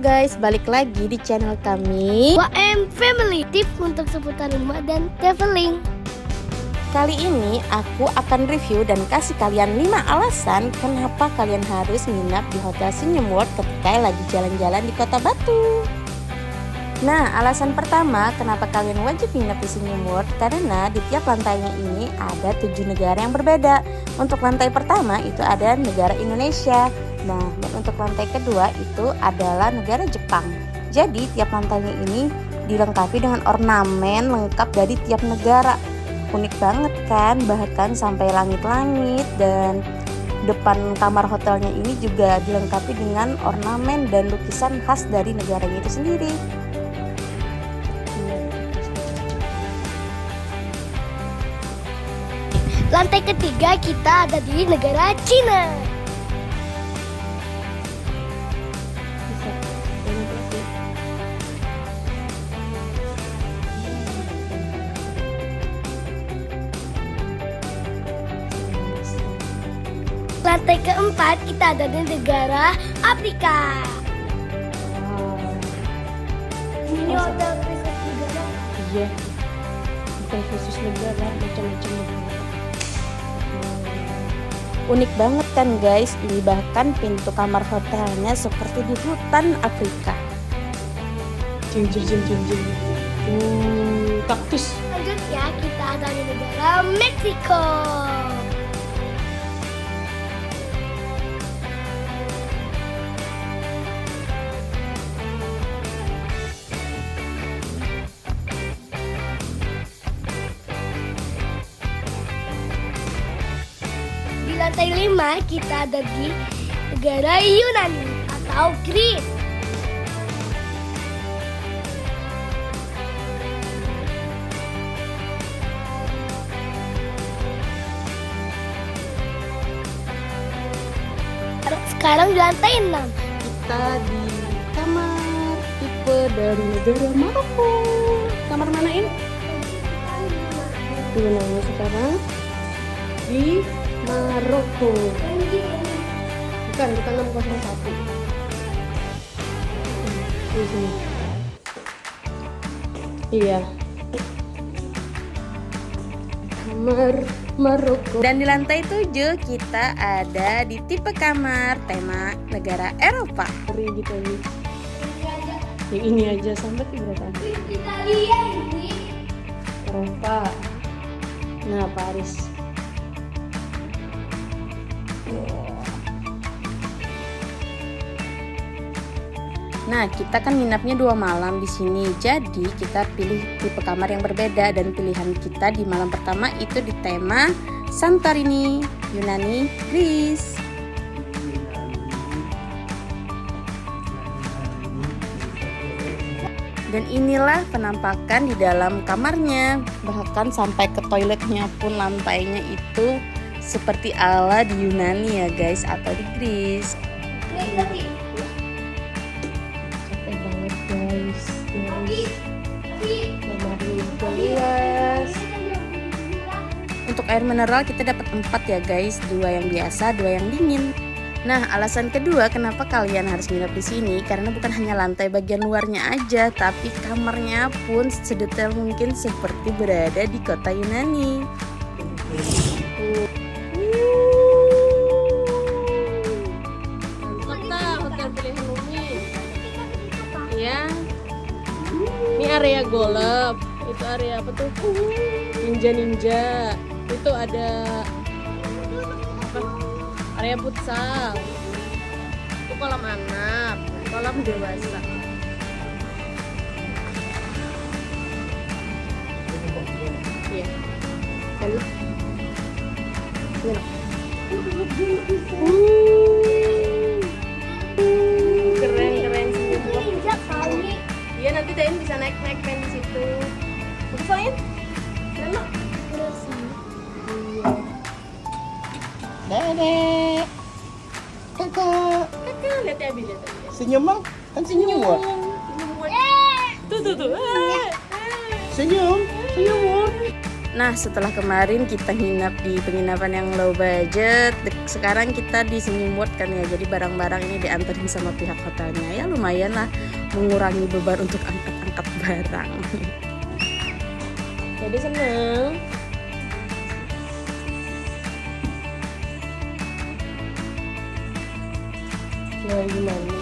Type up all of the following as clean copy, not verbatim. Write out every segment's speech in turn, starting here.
guys, balik lagi di channel kami WM Family, tips untuk seputar rumah dan traveling. Kali ini aku akan review dan kasih kalian 5 alasan kenapa kalian harus nginap di Hotel Senyum World ketika lagi jalan-jalan di Kota Batu. Nah, alasan pertama kenapa kalian wajib nginap di Senyum World karena di tiap lantainya ini ada 7 negara yang berbeda. Untuk lantai pertama itu ada negara Indonesia. Nah, dan untuk lantai kedua itu adalah negara Jepang. Jadi tiap lantainya ini dilengkapi dengan ornamen lengkap dari tiap negara. Unik banget kan, bahkan sampai langit-langit, dan depan kamar hotelnya ini juga dilengkapi dengan ornamen dan lukisan khas dari negaranya itu sendiri. Lantai ketiga kita ada di negara Cina. Lantai keempat kita ada di negara Afrika. Ini hotel khusus negara. Iya, bukan khusus negara, macam-macam negara. Unik banget kan guys, ini bahkan pintu kamar hotelnya seperti di hutan Afrika. Kaktus. Selanjutnya kita ada di negara Meksiko. Di lantai 5 kita ada di negara Yunani atau Greece. Sekarang di lantai 6 Kita di kamar tipe dari negara Maroko. Kamar mana ini? Yunani sekarang di Maroko. Bukan 601. Di sini. Iya. Kamar Maroko. Dan di lantai 7 kita ada di tipe kamar tema negara Eropa. Ngeri gitu nih. Yang ini aja sampai berapa? Italia ini. Eropa. Nah, Paris. Nah, kita kan nginapnya 2 malam di sini. Jadi, kita pilih tipe kamar yang berbeda, dan pilihan kita di malam pertama itu di tema Santorini, Yunani, Greece. Dan inilah penampakan di dalam kamarnya. Bahkan sampai ke toiletnya pun lantainya itu seperti ala di Yunani ya guys, atau di Greece. Capek banget guys. Luas. Untuk air mineral kita dapat 4 ya guys, 2 yang biasa, 2 yang dingin. Nah, alasan kedua kenapa kalian harus nginep di sini karena bukan hanya lantai bagian luarnya aja, tapi kamarnya pun sedetail mungkin seperti berada di kota Yunani. Hotel pilihan Umi. Ya. Ini area golf. Itu area apa tuh? Ninja. Itu ada apa? Area futsal. Itu kolam anak, kolam dewasa. Iya. Lalu. Keren semua. Iya, nanti Dain bisa naik pen di situ. Bagus Dain? Mana? Iya. Dedek. Kakak, lihat ya Abi, lihat. Senyum bang, kan senyum Word. Tuh. Senyum Word. Nah, setelah kemarin kita nginap di penginapan yang low budget, sekarang kita di Senyum World kan ya. Jadi barang-barang ini dianterin sama pihak hotelnya. Ya lumayan lah mengurangi beban untuk angkat-angkat barang. Jadi seneng. Nah, gimana?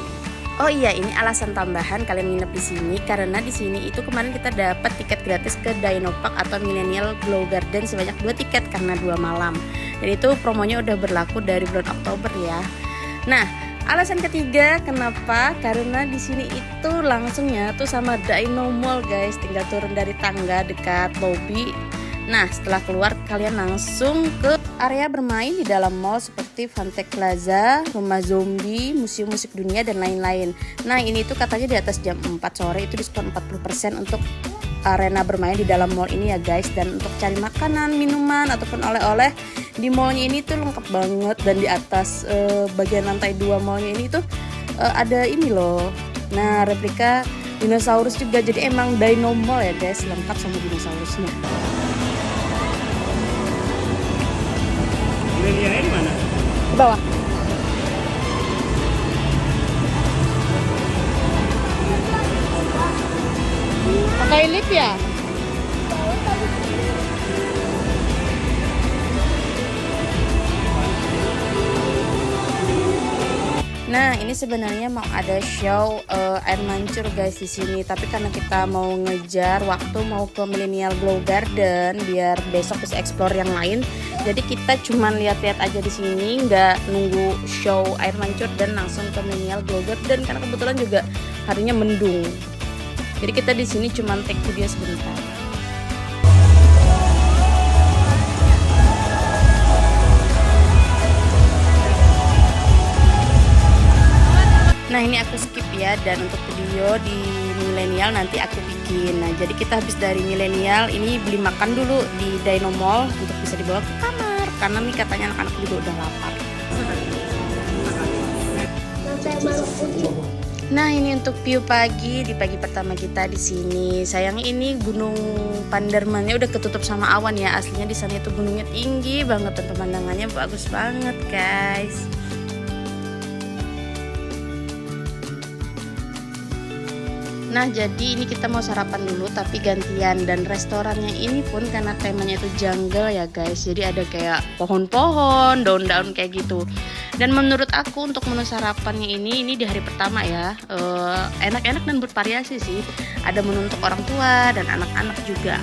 Oh iya, ini alasan tambahan kalian nginep di sini karena di sini itu kemarin kita dapat tiket gratis ke Dino Park atau Millennial Glow Garden sebanyak 2 tiket karena 2 malam. Dan itu promonya udah berlaku dari bulan Oktober ya. Nah, alasan ketiga kenapa? Karena di sini itu langsungnya tuh sama Dino Mall guys, tinggal turun dari tangga dekat lobby. Nah, setelah keluar kalian langsung ke area bermain di dalam mall seperti Fantech Plaza, Rumah Zombie, Museum Musik Dunia, dan lain-lain. Nah, ini tuh katanya di atas jam 4 sore itu diskon 40% untuk arena bermain di dalam mall ini ya guys. Dan untuk cari makanan, minuman, ataupun oleh-oleh di mallnya ini tuh lengkap banget. Dan di atas bagian lantai 2 mallnya ini tuh ada ini loh. Nah, replika dinosaurus juga. Jadi emang Dino Mall ya guys, lengkap sama dinosaurusnya. Milenialnya di mana? Di bawah. Pakai lift ya? Nah, ini sebenarnya mau ada show air mancur guys di sini, tapi karena kita mau ngejar waktu mau ke Millennial Glow Garden biar besok bisa explore yang lain, jadi kita cuman lihat-lihat aja di sini, nggak nunggu show air mancur dan langsung ke Millennial Glow Garden karena kebetulan juga harinya mendung. Jadi kita di sini cuman take video sebentar. Nah, ini aku skip ya, dan untuk video di Millennial nanti aku bikin. Nah, jadi kita habis dari Millennial ini beli makan dulu di Dino Mall untuk bisa dibawa ke kamar karena nih katanya anak-anak juga udah lapar. Nah, ini untuk view pagi di pagi pertama kita di sini. Sayang ini Gunung Pandermannya udah ketutup sama awan ya. Aslinya di sana itu gunungnya tinggi banget dan pemandangannya bagus banget, guys. Nah, jadi ini kita mau sarapan dulu tapi gantian, dan restorannya ini pun karena temanya itu jungle ya guys. Jadi ada kayak pohon-pohon, daun-daun kayak gitu. Dan menurut aku untuk menu sarapannya ini di hari pertama ya, enak-enak dan bervariasi sih. Ada menu untuk orang tua dan anak-anak juga.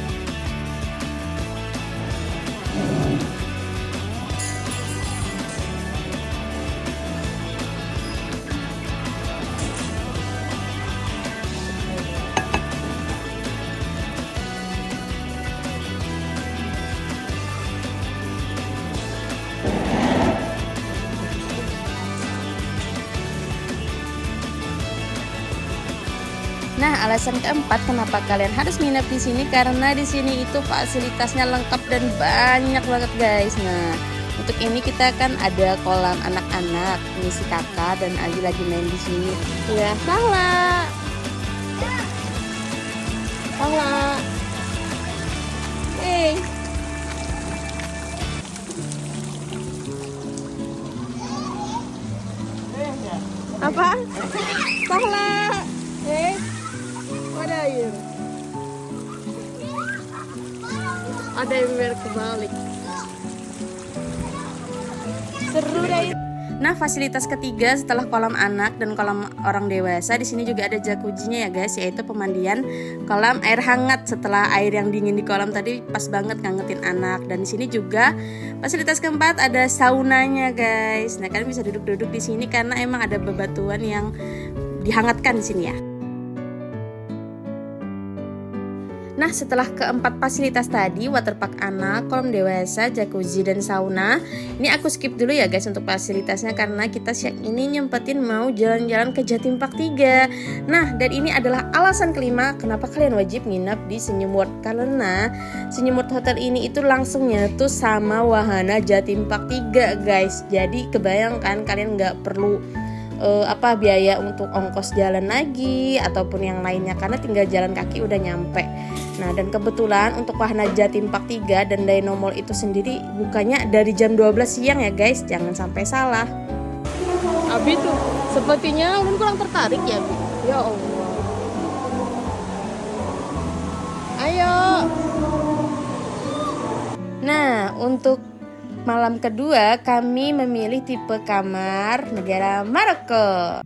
Nah, alasan keempat kenapa kalian harus nginep di sini karena di sini itu fasilitasnya lengkap dan banyak banget guys. Nah, untuk ini kita kan ada kolam anak-anak. Ini si kakak dan Agi lagi main di sini. Ya, salah. Salah. Apa? Salah. Ada air. Ada yang kebalik. Seru deh. Nah, fasilitas ketiga setelah kolam anak dan kolam orang dewasa di sini juga ada jacuzzinya ya guys, yaitu pemandian kolam air hangat setelah air yang dingin di kolam tadi pas banget ngangetin anak. Dan di sini juga fasilitas keempat ada saunanya guys. Nah, kalian bisa duduk-duduk di sini karena emang ada bebatuan yang dihangatkan di sini ya. Nah, setelah keempat fasilitas tadi, waterpark anak, kolam dewasa, jacuzzi, dan sauna, ini aku skip dulu ya guys untuk fasilitasnya karena kita siang ini nyempetin mau jalan-jalan ke Jatim Park 3. Nah, dan ini adalah alasan kelima kenapa kalian wajib nginep di Senyum World, karena Senyum World Hotel ini itu langsung nyatu sama wahana Jatim Park 3 guys. Jadi kebayangkan kalian nggak perlu biaya untuk ongkos jalan lagi ataupun yang lainnya, karena tinggal jalan kaki udah nyampe. Nah, dan kebetulan untuk wahana Jatim Park 3 dan Dino Mall itu sendiri bukanya dari jam 12 siang ya guys, jangan sampai salah. Abi tuh sepertinya ulun kurang tertarik ya, Abi. Ya Allah. Ayo. Nah, untuk malam kedua kami memilih tipe kamar negara Maroko.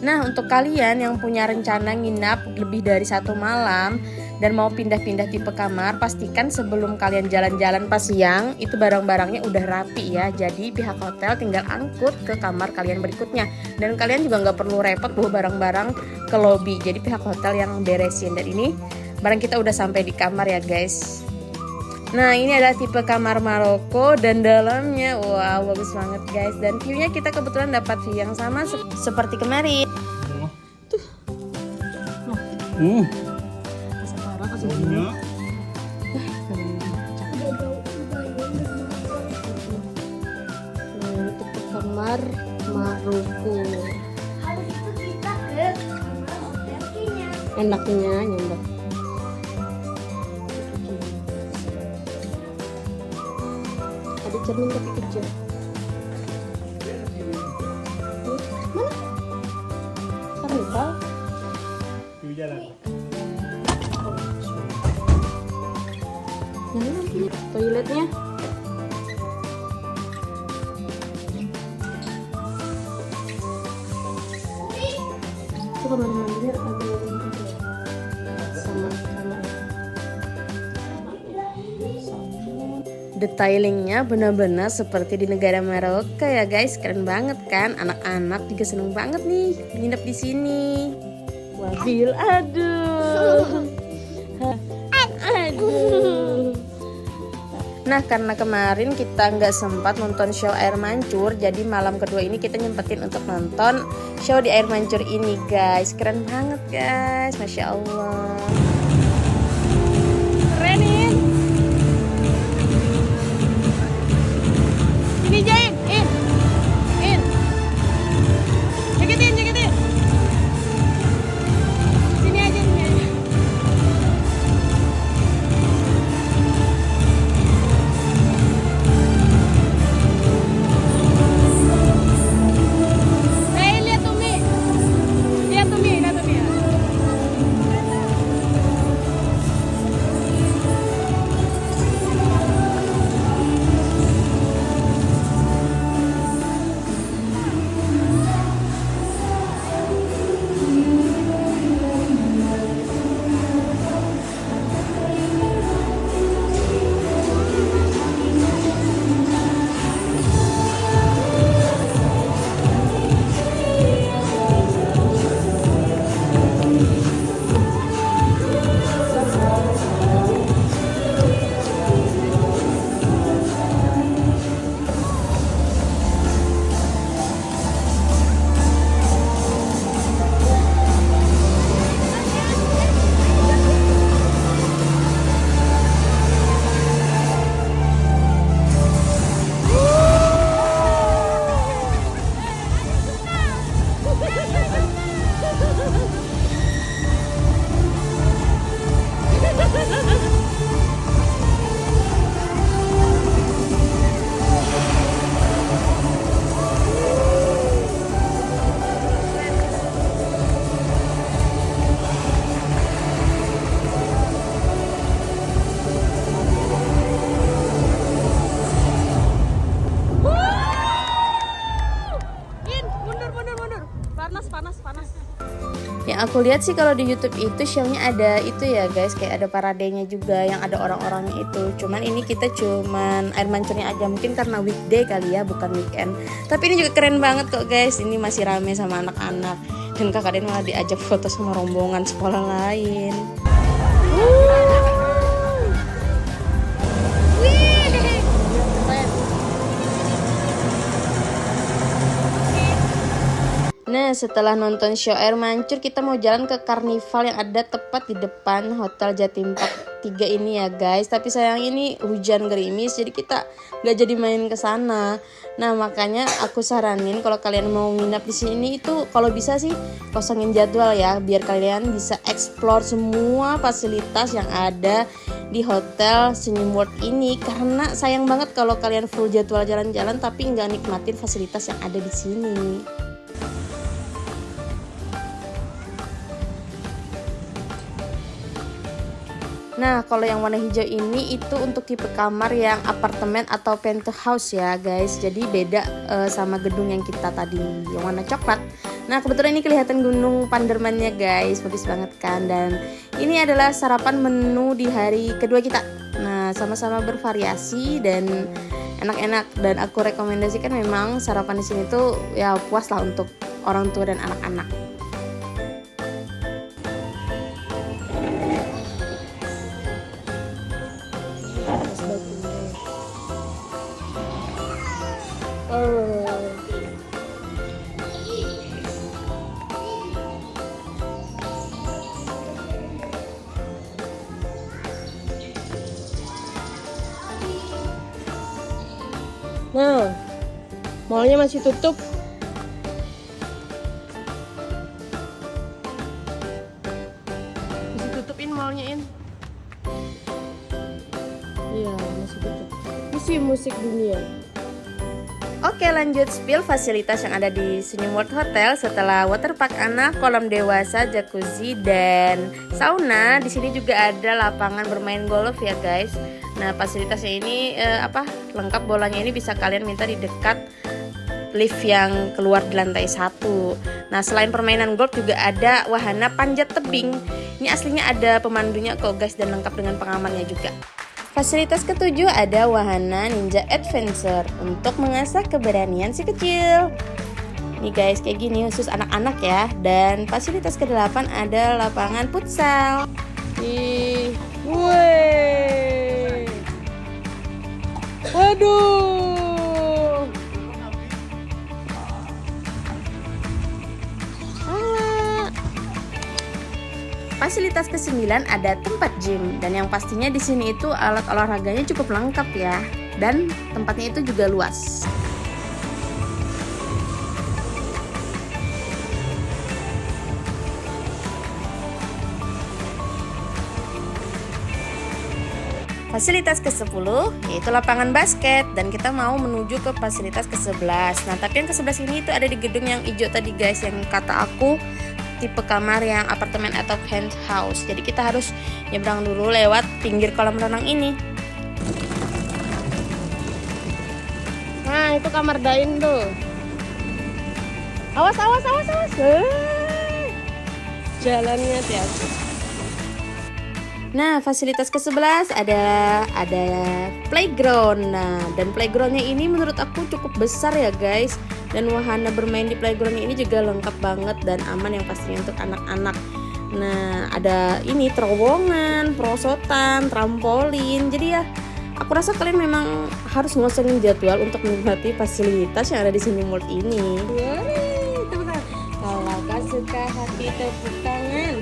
Nah, untuk kalian yang punya rencana nginap lebih dari 1 malam dan mau pindah-pindah tipe kamar, pastikan sebelum kalian jalan-jalan pas siang itu barang-barangnya udah rapi ya. Jadi pihak hotel tinggal angkut ke kamar kalian berikutnya, dan kalian juga nggak perlu repot bawa barang-barang ke lobi. Jadi pihak hotel yang beresin. Dan ini barang kita udah sampai di kamar ya guys. Nah, ini adalah tipe kamar Maroko dan dalamnya wow bagus banget guys, dan view-nya kita kebetulan dapat view yang sama seperti kemarin. Tuh. Kasih Iya. Nah, ini tipe kamar Maroko. Habis itu kita ke kamar hotelnya. Enaknya nyambak. Ada cermin tapi kecil. Mana? Karnival? Di jalan. Yang nanti toiletnya. Itu kamar mandinya ada sama. Detailingnya benar-benar seperti di negara Maroko ya guys, keren banget kan? Anak-anak juga seneng banget nih nginep di sini. Wabil, aduh, aduh. Nah, karena kemarin kita nggak sempat nonton show air mancur, jadi malam kedua ini kita nyempetin untuk nonton show di air mancur ini guys. Keren banget guys, masya Allah. Kerenin. Ini Jain, in. Jaketin. Sini aja. Lihat tuh Mi. Yang aku lihat sih kalau di YouTube itu show-nya ada itu ya guys, kayak ada paradenya juga yang ada orang-orangnya itu. Cuman ini kita cuman air mancurnya aja, mungkin karena weekday kali ya, bukan weekend. Tapi ini juga keren banget kok guys, ini masih rame sama anak-anak. Dan kakak Den malah diajak foto sama rombongan sekolah lain. Nah, setelah nonton show air mancur, kita mau jalan ke karnival yang ada tepat di depan Hotel Jatim Park 3 ini ya guys. Tapi sayang ini hujan gerimis, jadi kita nggak jadi main ke sana. Nah, makanya aku saranin kalau kalian mau nginap di sini itu kalau bisa sih kosongin jadwal ya, biar kalian bisa explore semua fasilitas yang ada di Hotel Senyum World ini. Karena sayang banget kalau kalian full jadwal jalan-jalan tapi nggak nikmatin fasilitas yang ada di sini. Nah, kalau yang warna hijau ini itu untuk tipe kamar yang apartemen atau penthouse ya guys. Jadi beda sama gedung yang kita tadi yang warna coklat. Nah, kebetulan ini kelihatan gunung Pandermannya guys. Bagus banget kan. Dan ini adalah sarapan menu di hari kedua kita. Nah, sama-sama bervariasi dan enak-enak. Dan aku rekomendasikan memang sarapan di sini tuh ya puas lah untuk orang tua dan anak-anak. Nah, mallnya masih tutup. Masih tutupin mallnya, In. Iya, masih tutup. Isi musik dunia. Oke, lanjut spill fasilitas yang ada di Senyum World Hotel. Setelah waterpark anak, kolam dewasa, jacuzzi, dan sauna, di sini juga ada lapangan bermain golf ya guys. Nah, fasilitasnya ini lengkap. Bolanya ini bisa kalian minta di dekat lift yang keluar di lantai 1. Nah, selain permainan golf juga ada wahana panjat tebing. Ini aslinya ada pemandunya kok guys, dan lengkap dengan pengamannya juga. Fasilitas ketujuh ada wahana Ninja Adventure untuk mengasah keberanian si kecil. Nih guys, kayak gini khusus anak-anak ya. Dan fasilitas ke-8 ada lapangan futsal. Waduh. Fasilitas ke-9 ada tempat gym, dan yang pastinya di sini itu alat olahraganya cukup lengkap ya, dan tempatnya itu juga luas. Fasilitas ke-10 yaitu lapangan basket, dan kita mau menuju ke fasilitas ke-11. Nah, tapi yang ke-11 ini itu ada di gedung yang hijau tadi guys, yang kata aku tipe kamar yang apartemen atau penthouse. Jadi kita harus nyebrang dulu lewat pinggir kolam renang ini. Nah, itu kamar Dain tuh. Awas. Jalannya hati-hati. Nah, fasilitas ke-11 ada playground. Nah, dan playgroundnya ini menurut aku cukup besar ya guys. Dan wahana bermain di playgroundnya ini juga lengkap banget dan aman yang pastinya untuk anak-anak. Nah, ada ini terowongan, perosotan, trampolin. Jadi ya, aku rasa kalian memang harus ngosongin jadwal untuk menikmati fasilitas yang ada di Senyum World ini. Kalau kau suka hati tepuk tangan.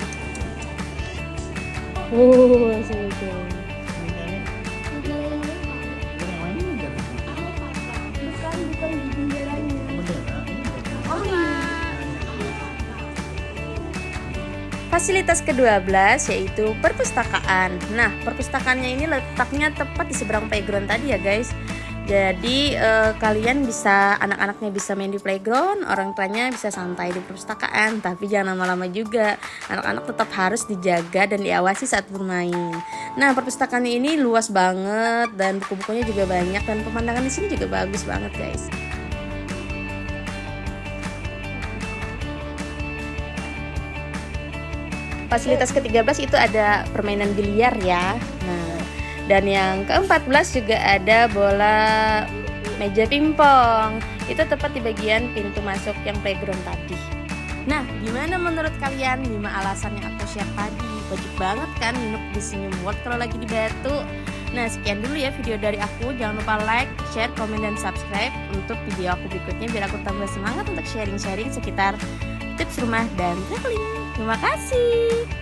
Langsung itu. Bukan di benderanya. Fasilitas ke-12 yaitu perpustakaan. Nah, perpustakaannya ini letaknya tepat di seberang playground tadi ya guys. Jadi kalian bisa, anak-anaknya bisa main di playground, orang tuanya bisa santai di perpustakaan. Tapi jangan lama-lama juga, anak-anak tetap harus dijaga dan diawasi saat bermain. Nah, perpustakaannya ini luas banget dan buku-bukunya juga banyak, dan pemandangan di sini juga bagus banget guys. Fasilitas ke-13 itu ada permainan biliar ya. Nah, dan yang ke-14 juga ada bola meja pingpong. Itu tepat di bagian pintu masuk yang playground tadi. Nah, gimana menurut kalian 5 alasan yang aku share tadi? Wajib banget kan nginep di Senyum World kalau lagi di Batu? Nah, sekian dulu ya video dari aku. Jangan lupa like, share, komen, dan subscribe untuk video aku berikutnya biar aku tambah semangat untuk sharing-sharing sekitar tips rumah dan traveling. Terima kasih.